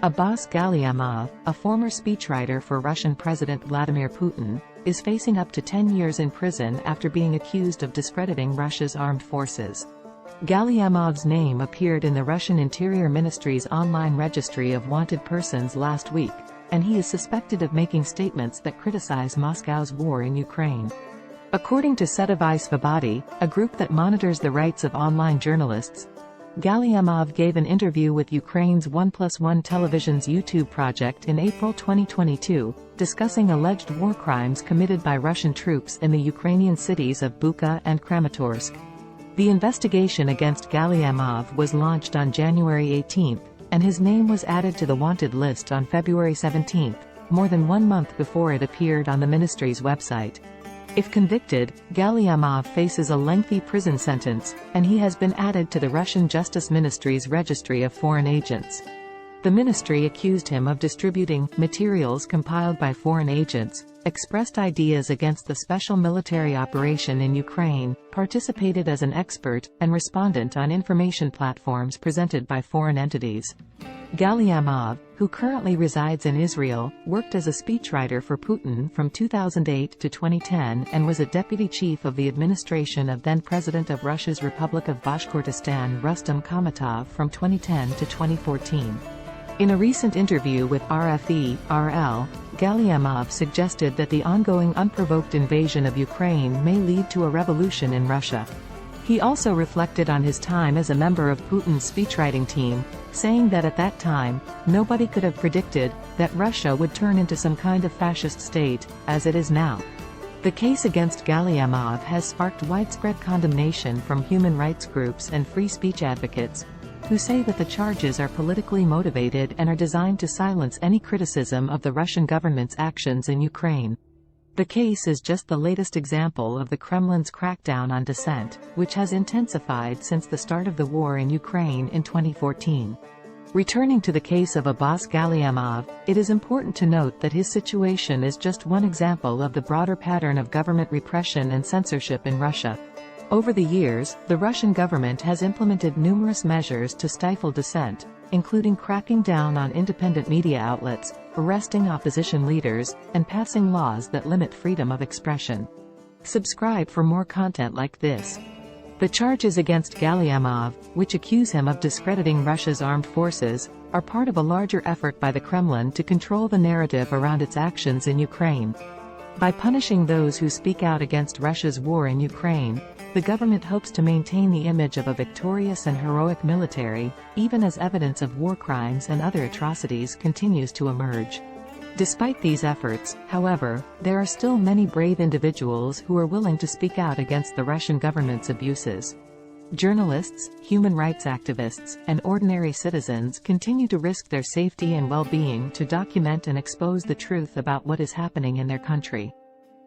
Abbas Gallyamov, a former speechwriter for Russian President Vladimir Putin, is facing up to 10 years in prison after being accused of discrediting Russia's armed forces. Gallyamov's name appeared in the Russian Interior Ministry's online registry of wanted persons last week, and he is suspected of making statements that criticize Moscow's war in Ukraine. According to Resides, a group that monitors the rights of online journalists, Gallyamov gave an interview with Ukraine's 1+1 Television's YouTube project in April 2022, discussing alleged war crimes committed by Russian troops in the Ukrainian cities of Bucha and Kramatorsk. The investigation against Gallyamov was launched on January 18, and his name was added to the wanted list on February 17, more than 1 month before it appeared on the ministry's website. If convicted, Gallyamov faces a lengthy prison sentence, and he has been added to the Russian Justice Ministry's registry of foreign agents. The ministry accused him of distributing materials compiled by foreign agents, expressed ideas against the special military operation in Ukraine, participated as an expert and respondent on information platforms presented by foreign entities. Gallyamov, who currently resides in Israel, worked as a speechwriter for Putin from 2008 to 2010 and was a deputy chief of the administration of then-president of Russia's Republic of Bashkortostan Rustem Khamitov from 2010 to 2014. In a recent interview with RFE/RL, Gallyamov suggested that the ongoing unprovoked invasion of Ukraine may lead to a revolution in Russia. He also reflected on his time as a member of Putin's speechwriting team, saying that at that time, nobody could have predicted that Russia would turn into some kind of fascist state, as it is now. The case against Gallyamov has sparked widespread condemnation from human rights groups and free speech advocates, who say that the charges are politically motivated and are designed to silence any criticism of the Russian government's actions in Ukraine. The case is just the latest example of the Kremlin's crackdown on dissent, which has intensified since the start of the war in Ukraine in 2014. Returning to the case of Abbas Gallyamov, it is important to note that his situation is just one example of the broader pattern of government repression and censorship in Russia. Over the years, the Russian government has implemented numerous measures to stifle dissent, including cracking down on independent media outlets, arresting opposition leaders, and passing laws that limit freedom of expression. Subscribe for more content like this. The charges against Gallyamov, which accuse him of discrediting Russia's armed forces, are part of a larger effort by the Kremlin to control the narrative around its actions in Ukraine. By punishing those who speak out against Russia's war in Ukraine, the government hopes to maintain the image of a victorious and heroic military, even as evidence of war crimes and other atrocities continues to emerge. Despite these efforts, however, there are still many brave individuals who are willing to speak out against the Russian government's abuses. Journalists, human rights activists, and ordinary citizens continue to risk their safety and well-being to document and expose the truth about what is happening in their country.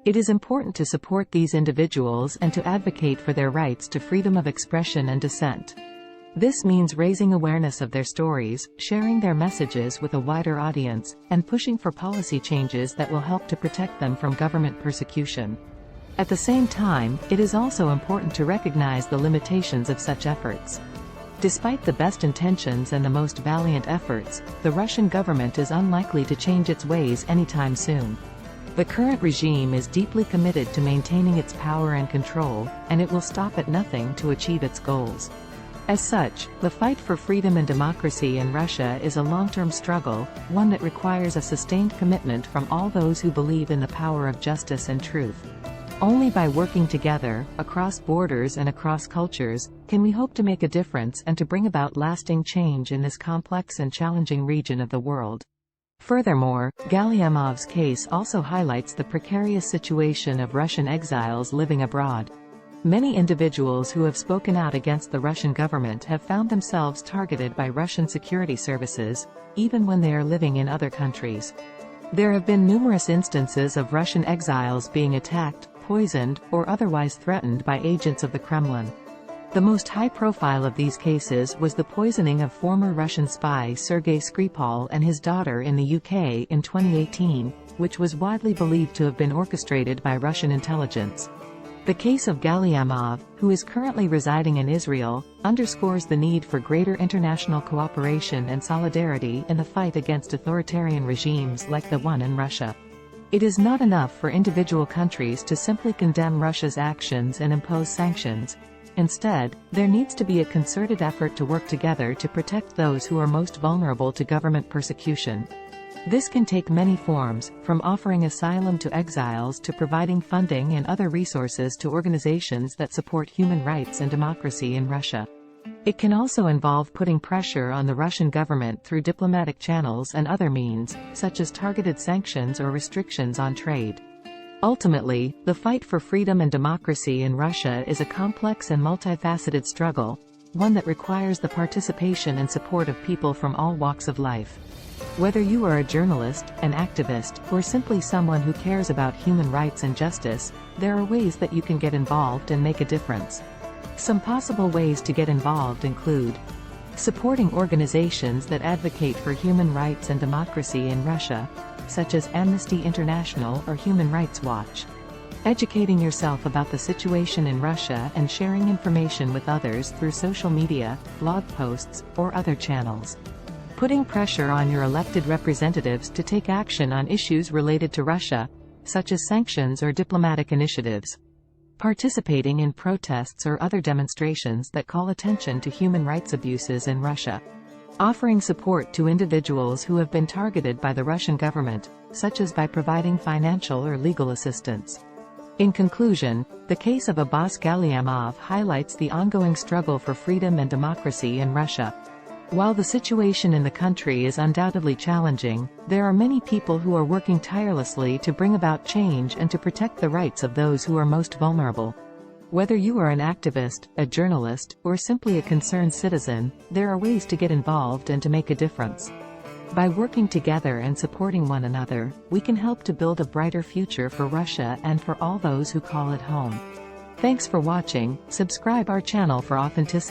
It is important to support these individuals and to advocate for their rights to freedom of expression and dissent. This means raising awareness of their stories, sharing their messages with a wider audience, and pushing for policy changes that will help to protect them from government persecution. At the same time, it is also important to recognize the limitations of such efforts. Despite the best intentions and the most valiant efforts, the Russian government is unlikely to change its ways anytime soon. The current regime is deeply committed to maintaining its power and control, and it will stop at nothing to achieve its goals. As such, the fight for freedom and democracy in Russia is a long-term struggle, one that requires a sustained commitment from all those who believe in the power of justice and truth. Only by working together, across borders and across cultures, can we hope to make a difference and to bring about lasting change in this complex and challenging region of the world. Furthermore, Gallyamov's case also highlights the precarious situation of Russian exiles living abroad. Many individuals who have spoken out against the Russian government have found themselves targeted by Russian security services, even when they are living in other countries. There have been numerous instances of Russian exiles being attacked, poisoned, or otherwise threatened by agents of the Kremlin. The most high-profile of these cases was the poisoning of former Russian spy Sergei Skripal and his daughter in the UK in 2018, which was widely believed to have been orchestrated by Russian intelligence. The case of Gallyamov, who is currently residing in Israel, underscores the need for greater international cooperation and solidarity in the fight against authoritarian regimes like the one in Russia. It is not enough for individual countries to simply condemn Russia's actions and impose sanctions. Instead, there needs to be a concerted effort to work together to protect those who are most vulnerable to government persecution. This can take many forms, from offering asylum to exiles to providing funding and other resources to organizations that support human rights and democracy in Russia. It can also involve putting pressure on the Russian government through diplomatic channels and other means, such as targeted sanctions or restrictions on trade. Ultimately, the fight for freedom and democracy in Russia is a complex and multifaceted struggle, one that requires the participation and support of people from all walks of life. Whether you are a journalist, an activist, or simply someone who cares about human rights and justice, there are ways that you can get involved and make a difference. Some possible ways to get involved include supporting organizations that advocate for human rights and democracy in Russia, such as Amnesty International or Human Rights Watch. Educating yourself about the situation in Russia and sharing information with others through social media, blog posts, or other channels. Putting pressure on your elected representatives to take action on issues related to Russia, such as sanctions or diplomatic initiatives. Participating in protests or other demonstrations that call attention to human rights abuses in Russia. Offering support to individuals who have been targeted by the Russian government, such as by providing financial or legal assistance. In conclusion, the case of Abbas Gallyamov highlights the ongoing struggle for freedom and democracy in Russia. While the situation in the country is undoubtedly challenging, there are many people who are working tirelessly to bring about change and to protect the rights of those who are most vulnerable. Whether you are an activist, a journalist, or simply a concerned citizen, there are ways to get involved and to make a difference. By working together and supporting one another, we can help to build a brighter future for Russia and for all those who call it home. Thanks for watching. Subscribe our channel for authenticity.